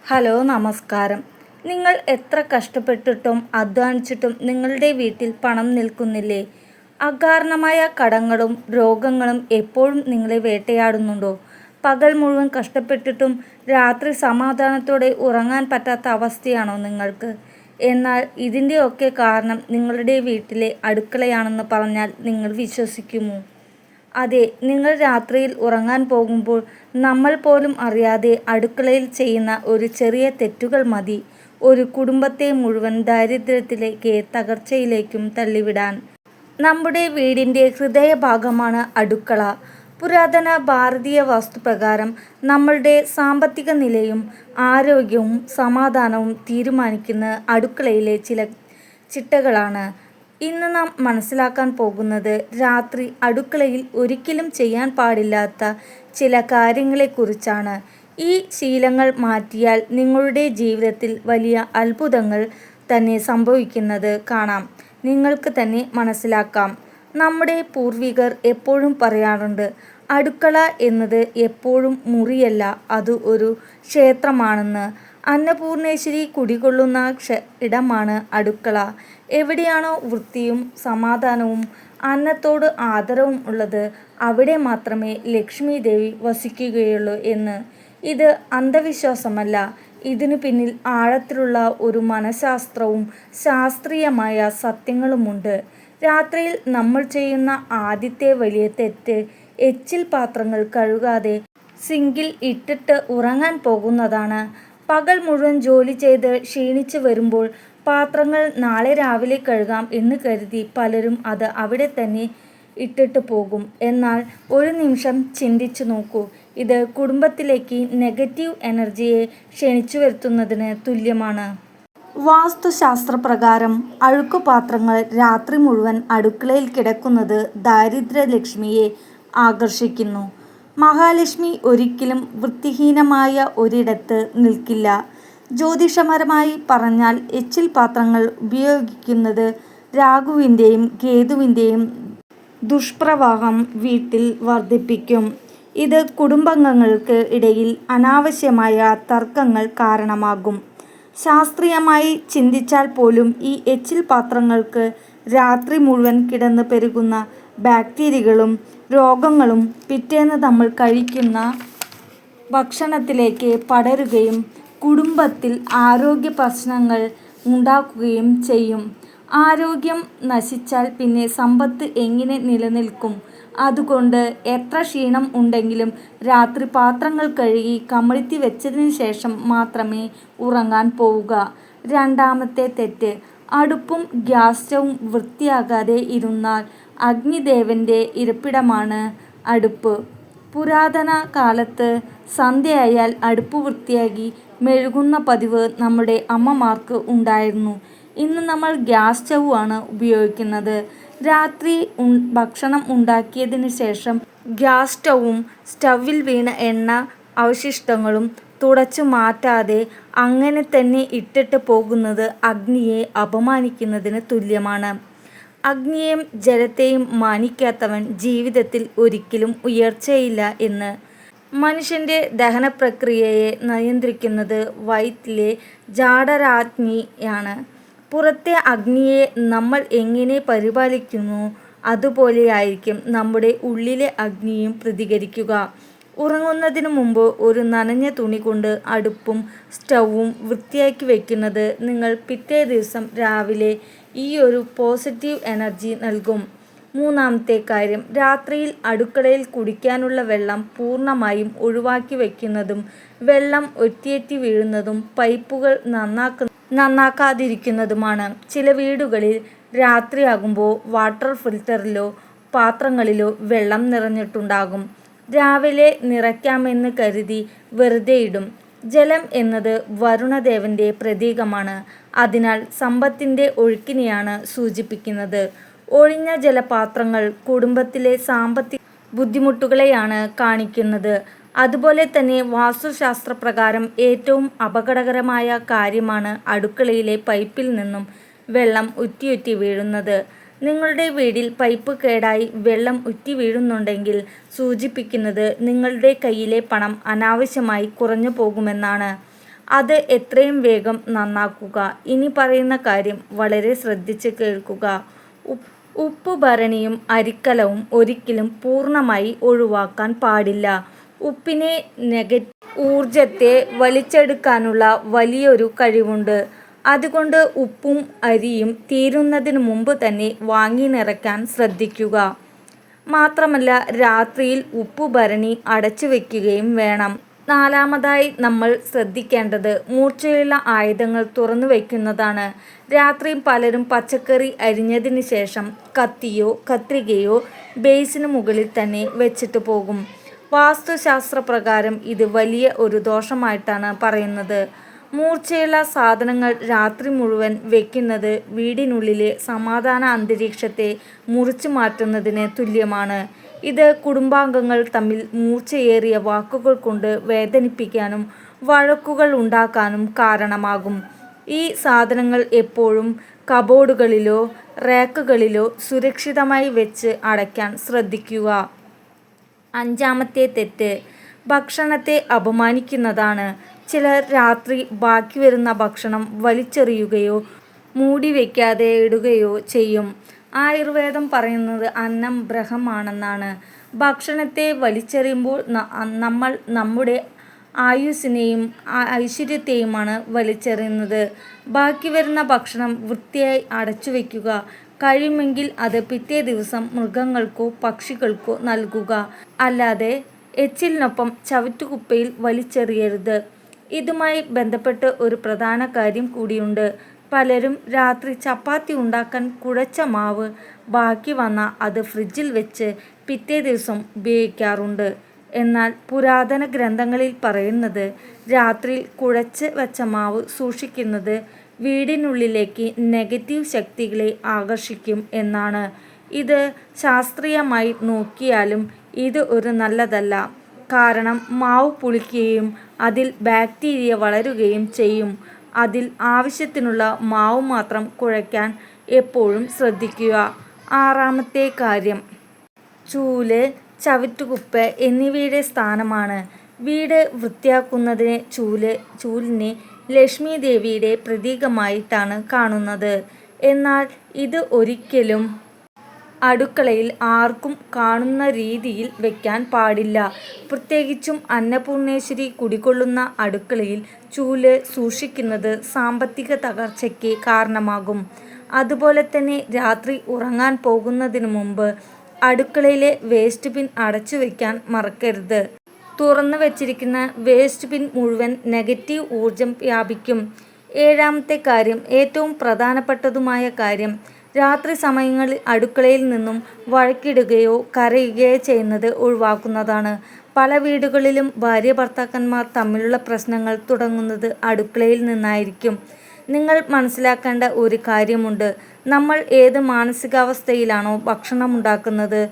Hello നമസ്കാരം. നിങ്ങൾ എത്ര കഷ്ടപ്പെട്ടിട്ടും അധ്വാനിച്ചിട്ടും നിങ്ങളുടെ വീട്ടിൽ പണം നിൽക്കുന്നില്ലേ? അകാരണമായ കടങ്ങളും രോഗങ്ങളും എപ്പോഴും നിങ്ങളെ വേട്ടയാടുന്നുണ്ടോ? പകൽ മുഴുവൻ കഷ്ടപ്പെട്ടിട്ടും രാത്രി സമാധാനത്തോടെ ഉറങ്ങാൻ പറ്റാത്ത അവസ്ഥയാണോ നിങ്ങൾക്ക്? എന്നാൽ ഇതിൻ്റെയൊക്കെ കാരണം നിങ്ങളുടെ വീട്ടിലെ അടുക്കളയാണെന്ന് പറഞ്ഞാൽ നിങ്ങൾ വിശ്വസിക്കുമോ? അതെ, നിങ്ങൾ രാത്രിയിൽ ഉറങ്ങാൻ പോകുമ്പോൾ നമ്മൾ പോലും അറിയാതെ അടുക്കളയിൽ ചെയ്യുന്ന ഒരു ചെറിയ തെറ്റുകൾ മതി ഒരു കുടുംബത്തെ മുഴുവൻ ദാരിദ്ര്യത്തിലേക്ക് തകർച്ചയിലേക്കും തള്ളിവിടാൻ. നമ്മുടെ വീടിൻ്റെ ഹൃദയഭാഗമാണ് അടുക്കള. പുരാതന ഭാരതീയ വാസ്തുപ്രകാരം നമ്മളുടെ സാമ്പത്തിക നിലയും ആരോഗ്യവും സമാധാനവും തീരുമാനിക്കുന്ന അടുക്കളയിലെ ചില ചിട്ടകളാണ്. ഇന്ന് നാം മനസ്സിലാക്കാൻ പോകുന്നത് രാത്രി അടുക്കളയിൽ ഒരിക്കലും ചെയ്യാൻ പാടില്ലാത്ത ചില കാര്യങ്ങളെക്കുറിച്ചാണ്. ഈ ശീലങ്ങൾ മാറ്റിയാൽ നിങ്ങളുടെ ജീവിതത്തിൽ വലിയ അത്ഭുതങ്ങൾ തന്നെ സംഭവിക്കുന്നത് കാണാം. നിങ്ങൾക്ക് തന്നെ മനസ്സിലാക്കാം. നമ്മുടെ പൂർവികർ എപ്പോഴും പറയാറുണ്ട്, അടുക്കള എന്നത് എപ്പോഴും മുറിയല്ല, അത് ഒരു ക്ഷേത്രമാണെന്ന്. അന്നപൂർണേശ്വരി കുടികൊള്ളുന്ന ഇടമാണ് അടുക്കള. എവിടെയാണോ വൃത്തിയും സമാധാനവും അന്നത്തോട് ആദരവും ഉള്ളത്, അവിടെ മാത്രമേ ലക്ഷ്മി ദേവി വസിക്കുകയുള്ളൂ എന്ന്. ഇത് അന്ധവിശ്വാസമല്ല, ഇതിനു പിന്നിൽ ആഴത്തിലുള്ള ഒരു മനഃശാസ്ത്രവും ശാസ്ത്രീയമായ സത്യങ്ങളുമുണ്ട്. രാത്രിയിൽ നമ്മൾ ചെയ്യുന്ന ആദ്യത്തെ വലിയ തെറ്റ് എച്ചിൽ പാത്രങ്ങൾ കഴുകാതെ സിങ്കിൽ ഇട്ടിട്ട് ഉറങ്ങാൻ പോകുന്നതാണ്. പകൽ മുഴുവൻ ജോലി ചെയ്ത് ക്ഷീണിച്ച് വരുമ്പോൾ പാത്രങ്ങൾ നാളെ രാവിലെ കഴുകാം എന്ന് കരുതി പലരും അത് അവിടെ തന്നെ ഇട്ടിട്ട് പോകും. എന്നാൽ ഒരു നിമിഷം ചിന്തിച്ചു നോക്കൂ, ഇത് കുടുംബത്തിലേക്ക് നെഗറ്റീവ് എനർജിയെ ക്ഷണിച്ചു വരുത്തുന്നതിന് തുല്യമാണ്. വാസ്തുശാസ്ത്രപ്രകാരം അഴുക്കുപാത്രങ്ങൾ രാത്രി മുഴുവൻ അടുക്കളയിൽ കിടക്കുന്നത് ദാരിദ്ര്യലക്ഷ്മിയെ ആകർഷിക്കുന്നു. മഹാലക്ഷ്മി ഒരിക്കലും വൃത്തിഹീനമായ ഒരിടത്ത് നിൽക്കില്ല. ജ്യോതിഷപരമായി പറഞ്ഞാൽ എച്ചിൽ പാത്രങ്ങൾ ഉപയോഗിക്കുന്നത് രാഹുവിൻ്റെയും കേതുവിൻ്റെയും ദുഷ്പ്രവാഹം വീട്ടിൽ വർദ്ധിപ്പിക്കും. ഇത് കുടുംബാംഗങ്ങൾക്ക് ഇടയിൽ അനാവശ്യമായ തർക്കങ്ങൾ കാരണമാകും. ശാസ്ത്രീയമായി ചിന്തിച്ചാൽ പോലും ഈ എച്ചിൽ പാത്രങ്ങൾക്ക് രാത്രി മുഴുവൻ കിടന്ന് പെരുകുന്ന ബാക്ടീരിയകളും രോഗങ്ങളും പിറ്റേന്ന് നമ്മൾ കഴിക്കുന്ന ഭക്ഷണത്തിലേക്ക് പടരുകയും കുടുംബത്തിൽ ആരോഗ്യ പ്രശ്നങ്ങൾ ഉണ്ടാക്കുകയും ചെയ്യും. ആരോഗ്യം നശിച്ചാൽ പിന്നെ സമ്പത്ത് എങ്ങനെ നിലനിൽക്കും? അതുകൊണ്ട് എത്ര ക്ഷീണം ഉണ്ടെങ്കിലും രാത്രി പാത്രങ്ങൾ കഴുകി കമഴ്ത്തി വെച്ചതിന് ശേഷം മാത്രമേ ഉറങ്ങാൻ പോവുക. രണ്ടാമത്തെ തെറ്റ്, അടുപ്പും ഗ്യാസ് സ്റ്റൗവും വൃത്തിയാകാതെ ഇരുന്നാൽ. അഗ്നിദേവൻ്റെ ഇരിപ്പിടമാണ് അടുപ്പ്. പുരാതന കാലത്ത് സന്ധ്യയായാൽ അടുപ്പ് വൃത്തിയാക്കി മെഴുകുന്ന പതിവ് നമ്മുടെ അമ്മമാർക്ക് ഉണ്ടായിരുന്നു. ഇന്ന് നമ്മൾ ഗ്യാസ് സ്റ്റൗ ആണ് ഉപയോഗിക്കുന്നത്. രാത്രി ഭക്ഷണം ഉണ്ടാക്കിയതിന് ശേഷം ഗ്യാസ് സ്റ്റൗവും സ്റ്റൗവിൽ വീണ എണ്ണ അവശിഷ്ടങ്ങളും തുടച്ചു മാറ്റാതെ അങ്ങനെ തന്നെ ഇട്ടിട്ട് പോകുന്നത് അഗ്നിയെ അപമാനിക്കുന്നതിന് തുല്യമാണ്. അഗ്നിയെയും ജലത്തെയും മാനിക്കാത്തവൻ ജീവിതത്തിൽ ഒരിക്കലും ഉയർച്ചയില്ല എന്ന്. മനുഷ്യൻ്റെ ദഹനപ്രക്രിയയെ നിയന്ത്രിക്കുന്നത് വയറ്റിലെ ജഠരാഗ്നിയാണ്. പുറത്തെ അഗ്നിയെ നമ്മൾ എങ്ങനെ പരിപാലിക്കുന്നു, അതുപോലെയായിരിക്കും നമ്മുടെ ഉള്ളിലെ അഗ്നിയും പ്രതികരിക്കുക. ഉറങ്ങുന്നതിന് മുമ്പ് ഒരു നനഞ്ഞ തുണി കൊണ്ട് അടുപ്പും സ്റ്റൗവും വൃത്തിയാക്കി വയ്ക്കുന്നത് നിങ്ങൾ പിറ്റേ ദിവസം രാവിലെ ഈ ഒരു പോസിറ്റീവ് എനർജി നൽകും. മൂന്നാമത്തെ കാര്യം, രാത്രിയിൽ അടുക്കളയിൽ കുടിക്കാനുള്ള വെള്ളം പൂർണ്ണമായും ഒഴിവാക്കി വയ്ക്കുന്നതും വെള്ളം ഒറ്റിയൊറ്റി വീഴുന്നതും പൈപ്പുകൾ നന്നാക്കാതിരിക്കുന്നതുമാണ്. ചില വീടുകളിൽ രാത്രിയാകുമ്പോൾ വാട്ടർ ഫിൽറ്ററിലോ പാത്രങ്ങളിലോ വെള്ളം നിറഞ്ഞിട്ടുണ്ടാകും. രാവിലെ നിറയ്ക്കാമെന്ന് കരുതി വെറുതെ ഇടും. ജലം എന്നത് വരുണദേവൻ്റെ പ്രതീകമാണ്. അതിനാൽ സമ്പത്തിൻ്റെ ഒഴുക്കിനെയാണ് സൂചിപ്പിക്കുന്നത്. ഒഴിഞ്ഞ ജലപാത്രങ്ങൾ കുടുംബത്തിലെ സാമ്പത്തിക ബുദ്ധിമുട്ടുകളെയാണ് കാണിക്കുന്നത്. അതുപോലെ തന്നെ വാസ്തുശാസ്ത്രപ്രകാരം ഏറ്റവും അപകടകരമായ കാര്യമാണ് അടുക്കളയിലെ പൈപ്പിൽ നിന്നും വെള്ളം ഉറ്റിയൊറ്റി വീഴുന്നത്. നിങ്ങളുടെ വീട്ടിൽ പൈപ്പ് കേടായി വെള്ളം ഉറ്റി വീഴുന്നുണ്ടെങ്കിൽ സൂചിപ്പിക്കുന്നത് നിങ്ങളുടെ കയ്യിലെ പണം അനാവശ്യമായി കുറഞ്ഞു പോകുമെന്നാണ്. അത് എത്രയും വേഗം നന്നാക്കുക. ഇനി പറയുന്ന കാര്യം വളരെ ശ്രദ്ധിച്ച് കേൾക്കുക. ഉപ്പുഭരണിയും അരിക്കലവും ഒരിക്കലും പൂർണ്ണമായി ഒഴിവാക്കാൻ പാടില്ല. ഉപ്പിന് ഊർജത്തെ വലിച്ചെടുക്കാനുള്ള വലിയൊരു കഴിവുണ്ട്. അതുകൊണ്ട് ഉപ്പും അരിയും തീരുന്നതിന് മുമ്പ് തന്നെ വാങ്ങി നിറയ്ക്കാൻ ശ്രദ്ധിക്കുക. മാത്രമല്ല രാത്രിയിൽ ഉപ്പുഭരണി അടച്ചു വയ്ക്കുകയും വേണം. നാലാമതായി നമ്മൾ ശ്രദ്ധിക്കേണ്ടത് മൂർച്ചയുള്ള ആയുധങ്ങൾ തുറന്നു വയ്ക്കുന്നതാണ്. രാത്രി പലരും പച്ചക്കറി അരിഞ്ഞതിന് ശേഷം കത്തിയോ കത്രികയോ ബേസിന് മുകളിൽ തന്നെ വെച്ചിട്ട് പോകും. വാസ്തുശാസ്ത്രപ്രകാരം ഇത് വലിയ ഒരു ദോഷമായിട്ടാണ് പറയുന്നത്. മൂർച്ചയുള്ള സാധനങ്ങൾ രാത്രി മുഴുവൻ വെക്കുന്നത് വീടിനുള്ളിലെ സമാധാന അന്തരീക്ഷത്തെ മുറിച്ചു മാറ്റുന്നതിന് തുല്യമാണ്. ഇത് കുടുംബാംഗങ്ങൾ തമ്മിൽ മൂർച്ചയേറിയ വാക്കുകൾ കൊണ്ട് വേദനിപ്പിക്കാനും വഴക്കുകൾ ഉണ്ടാക്കാനും കാരണമാകും. ഈ സാധനങ്ങൾ എപ്പോഴും കബോർഡുകളിലോ റാക്കുകളിലോ സുരക്ഷിതമായി വെച്ച് അടയ്ക്കാൻ ശ്രദ്ധിക്കുക. അഞ്ചാമത്തെ തെറ്റ് ഭക്ഷണത്തെ അപമാനിക്കുന്നതാണ്. ചിലർ രാത്രി ബാക്കി വരുന്ന ഭക്ഷണം വലിച്ചെറിയുകയോ മൂടി വയ്ക്കാതെ ഇടുകയോ ചെയ്യും. ആയുർവേദം പറയുന്നത് അന്നം ബ്രഹ്മമാണെന്നാണ്. ഭക്ഷണത്തെ വലിച്ചെറിയുമ്പോൾ നമ്മൾ നമ്മുടെ ആയുസ്സിനെയും ഐശ്വര്യത്തെയുമാണ് വലിച്ചെറിയുന്നത്. ബാക്കി വരുന്ന ഭക്ഷണം വൃത്തിയായി അടച്ചു വയ്ക്കുക. കഴിയുമെങ്കിൽ അത് പിറ്റേ ദിവസം മൃഗങ്ങൾക്കോ പക്ഷികൾക്കോ നൽകുക. അല്ലാതെ എച്ചിലിനൊപ്പം ചവറ്റുകുപ്പയിൽ വലിച്ചെറിയരുത്. ഇതുമായി ബന്ധപ്പെട്ട് ഒരു പ്രധാന കാര്യം കൂടിയുണ്ട്. പലരും രാത്രി ചപ്പാത്തി ഉണ്ടാക്കാൻ കുഴച്ച മാവ് ബാക്കി വന്നാൽ അത് ഫ്രിഡ്ജിൽ വെച്ച് പിറ്റേ ദിവസം ഉപയോഗിക്കാറുണ്ട്. എന്നാൽ പുരാതന ഗ്രന്ഥങ്ങളിൽ പറയുന്നത് രാത്രിയിൽ കുഴച്ച് വെച്ച മാവ് സൂക്ഷിക്കുന്നത് വീടിനുള്ളിലേക്ക് നെഗറ്റീവ് ശക്തികളെ ആകർഷിക്കും എന്നാണ്. ഇത് ശാസ്ത്രീയമായി നോക്കിയാലും ഇത് ഒരു നല്ലതല്ല. കാരണം മാവ് പുളിക്കുകയും അതിൽ ബാക്ടീരിയ വളരുകയും ചെയ്യും. അതിൽ ആവശ്യത്തിനുള്ള മാവ് മാത്രം കുഴയ്ക്കാൻ എപ്പോഴും ശ്രദ്ധിക്കുക. ആറാമത്തെ കാര്യം ചൂല്, ചവറ്റുകുപ്പ എന്നിവയുടെ സ്ഥാനമാണ്. വീട് വൃത്തിയാക്കുന്നതിന് ചൂലിനെ ലക്ഷ്മി ദേവിയുടെ പ്രതീകമായിട്ടാണ് കാണുന്നത്. എന്നാൽ ഇത് ഒരിക്കലും അടുക്കളയിൽ ആർക്കും കാണുന്ന രീതിയിൽ വയ്ക്കാൻ പാടില്ല. പ്രത്യേകിച്ചും അന്നപൂർണേശ്വരി കുടികൊള്ളുന്ന അടുക്കളയിൽ ചൂല് സൂക്ഷിക്കുന്നത് സാമ്പത്തിക തകർച്ചയ്ക്ക് കാരണമാകും. അതുപോലെ തന്നെ രാത്രി ഉറങ്ങാൻ പോകുന്നതിന് മുമ്പ് അടുക്കളയിലെ വേസ്റ്റ് ബിൻ അടച്ചു വയ്ക്കാൻ മറക്കരുത്. തുറന്നു വച്ചിരിക്കുന്ന വേസ്റ്റ് ബിൻ മുഴുവൻ നെഗറ്റീവ് ഊർജം വ്യാപിക്കും. ഏഴാമത്തെ കാര്യം ഏറ്റവും പ്രധാനപ്പെട്ടതുമായ കാര്യം രാത്രി സമയങ്ങളിൽ അടുക്കളയിൽ നിന്നും വഴക്കിടുകയോ കരയുകയോ ചെയ്യുന്നത് ഒഴിവാക്കുന്നതാണ്. പല വീടുകളിലും ഭാര്യ ഭർത്താക്കന്മാർ തമ്മിലുള്ള പ്രശ്നങ്ങൾ തുടങ്ങുന്നത് അടുക്കളയിൽ നിന്നായിരിക്കും. നിങ്ങൾ മനസ്സിലാക്കേണ്ട ഒരു കാര്യമുണ്ട്. നമ്മൾ ഏത് മാനസികാവസ്ഥയിലാണോ ഭക്ഷണമുണ്ടാക്കുന്നത്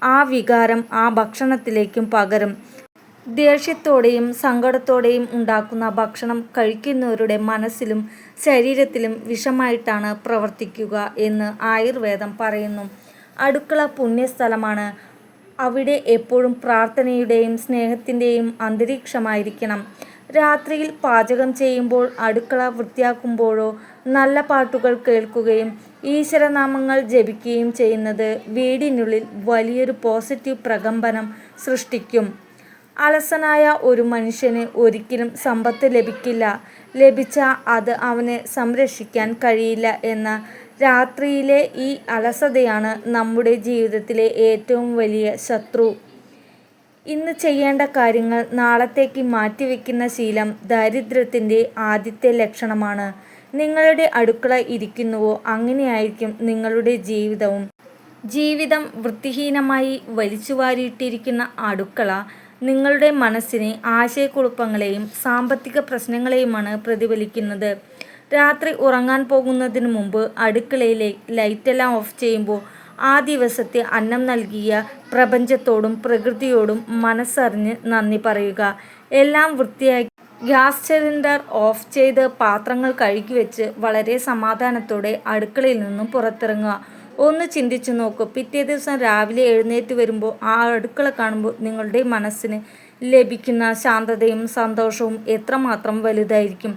ആ വികാരം ആ ഭക്ഷണത്തിലേക്കും പകരും. ദേഷ്യത്തോടെയും സങ്കടത്തോടെയും ഉണ്ടാക്കുന്ന ഭക്ഷണം കഴിക്കുന്നവരുടെ മനസ്സിലും ശരീരത്തിലും വിഷമായിട്ടാണ് പ്രവർത്തിക്കുക എന്ന് ആയുർവേദം പറയുന്നു. അടുക്കള പുണ്യസ്ഥലമാണ്. അവിടെ എപ്പോഴും പ്രാർത്ഥനയുടെയും സ്നേഹത്തിൻ്റെയും അന്തരീക്ഷമായിരിക്കണം. രാത്രിയിൽ പാചകം ചെയ്യുമ്പോൾ അടുക്കള വൃത്തിയാക്കുമ്പോഴോ നല്ല പാട്ടുകൾ കേൾക്കുകയും ഈശ്വരനാമങ്ങൾ ജപിക്കുകയും ചെയ്യുന്നത് വീടിനുള്ളിൽ വലിയൊരു പോസിറ്റീവ് പ്രകമ്പനം സൃഷ്ടിക്കും. അലസനായ ഒരു മനുഷ്യന് ഒരിക്കലും സമ്പത്ത് ലഭിക്കില്ല. ലഭിച്ചാൽ അത് അവന് സംരക്ഷിക്കാൻ കഴിയില്ല എന്ന രാത്രിയിലെ ഈ അലസതയാണ് നമ്മുടെ ജീവിതത്തിലെ ഏറ്റവും വലിയ ശത്രു. ഇന്ന് ചെയ്യേണ്ട കാര്യങ്ങൾ നാളത്തേക്ക് മാറ്റിവെക്കുന്ന ശീലം ദാരിദ്ര്യത്തിൻ്റെ ആദ്യത്തെ ലക്ഷണമാണ്. നിങ്ങളുടെ അടുക്കള ഇരിക്കുന്നുവോ അങ്ങനെയായിരിക്കും നിങ്ങളുടെ ജീവിതം വൃത്തിഹീനമായി വലിച്ചുവാരിയിട്ടിരിക്കുന്ന അടുക്കള നിങ്ങളുടെ മനസ്സിനെ ആശയക്കുഴപ്പങ്ങളെയും സാമ്പത്തിക പ്രശ്നങ്ങളെയുമാണ് പ്രതിഫലിക്കുന്നത്. രാത്രി ഉറങ്ങാൻ പോകുന്നതിന് മുമ്പ് അടുക്കളയിലെ ലൈറ്റെല്ലാം ഓഫ് ചെയ്യുമ്പോൾ ആ ദിവസത്തെ അന്നം നൽകിയ പ്രപഞ്ചത്തോടും പ്രകൃതിയോടും മനസ്സറിഞ്ഞ് നന്ദി പറയുക. എല്ലാം വൃത്തിയാക്കി ഗ്യാസ് സിലിണ്ടർ ഓഫ് ചെയ്ത് പാത്രങ്ങൾ കഴുകി വെച്ച് വളരെ സമാധാനത്തോടെ അടുക്കളയിൽ നിന്നും പുറത്തിറങ്ങുക. ഒന്ന് ചിന്തിച്ചു നോക്കൂ. പിറ്റേ ദിവസം രാവിലെ എഴുന്നേറ്റ് വരുമ്പോൾ ആ അടുക്കള കാണുമ്പോൾ നിങ്ങളുടെ മനസ്സിന് ലഭിക്കുന്ന ശാന്തതയും സന്തോഷവും എത്രമാത്രം വലുതായിരിക്കും.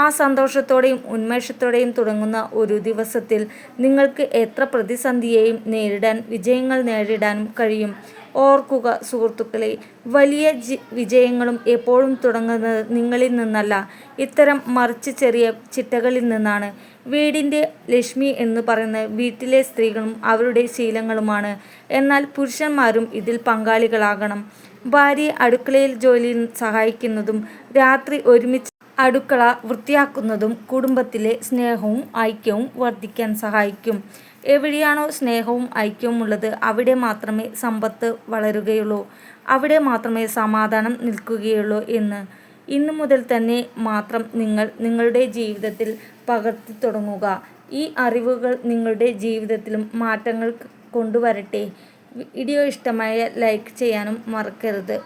ആ സന്തോഷത്തോടെയും ഉന്മേഷത്തോടെയും തുടങ്ങുന്ന ഒരു ദിവസത്തിൽ നിങ്ങൾക്ക് എത്ര പ്രതിസന്ധിയെയും നേരിടാൻ, വിജയങ്ങൾ നേടിടാനും കഴിയും. ഓർക്കുക സുഹൃത്തുക്കളെ, വലിയ വിജയങ്ങളും എപ്പോഴും തുടങ്ങുന്നത് നിങ്ങളിൽ നിന്നല്ല, ഇത്തരം മറിച്ച് ചെറിയ ചിട്ടകളിൽ നിന്നാണ്. വീടിൻ്റെ ലക്ഷ്മി എന്ന് പറയുന്നത് വീട്ടിലെ സ്ത്രീകളും അവരുടെ ശീലങ്ങളുമാണ്. എന്നാൽ പുരുഷന്മാരും ഇതിൽ പങ്കാളികളാകണം. ഭാര്യയെ അടുക്കളയിൽ ജോലിയിൽ സഹായിക്കുന്നതും രാത്രി ഒരുമിച്ച് അടുക്കള വൃത്തിയാക്കുന്നതും കുടുംബത്തിലെ സ്നേഹവും ഐക്യവും വർദ്ധിക്കാൻ സഹായിക്കും. എവിടെയാണോ സ്നേഹവും ഐക്യവും ഉള്ളത്, അവിടെ മാത്രമേ സമ്പത്ത് വളരുകയുള്ളൂ, അവിടെ മാത്രമേ സമാധാനം നിൽക്കുകയുള്ളൂ എന്ന് ഇന്നു മുതൽ തന്നെ മാത്രം നിങ്ങൾ നിങ്ങളുടെ ജീവിതത്തിൽ പകർത്തി തുടങ്ങുക. ഈ അറിവുകൾ നിങ്ങളുടെ ജീവിതത്തിലും മാറ്റങ്ങൾ കൊണ്ടുവരട്ടെ. വീഡിയോ ഇഷ്ടമായ ലൈക്ക് ചെയ്യാനും മറക്കരുത്.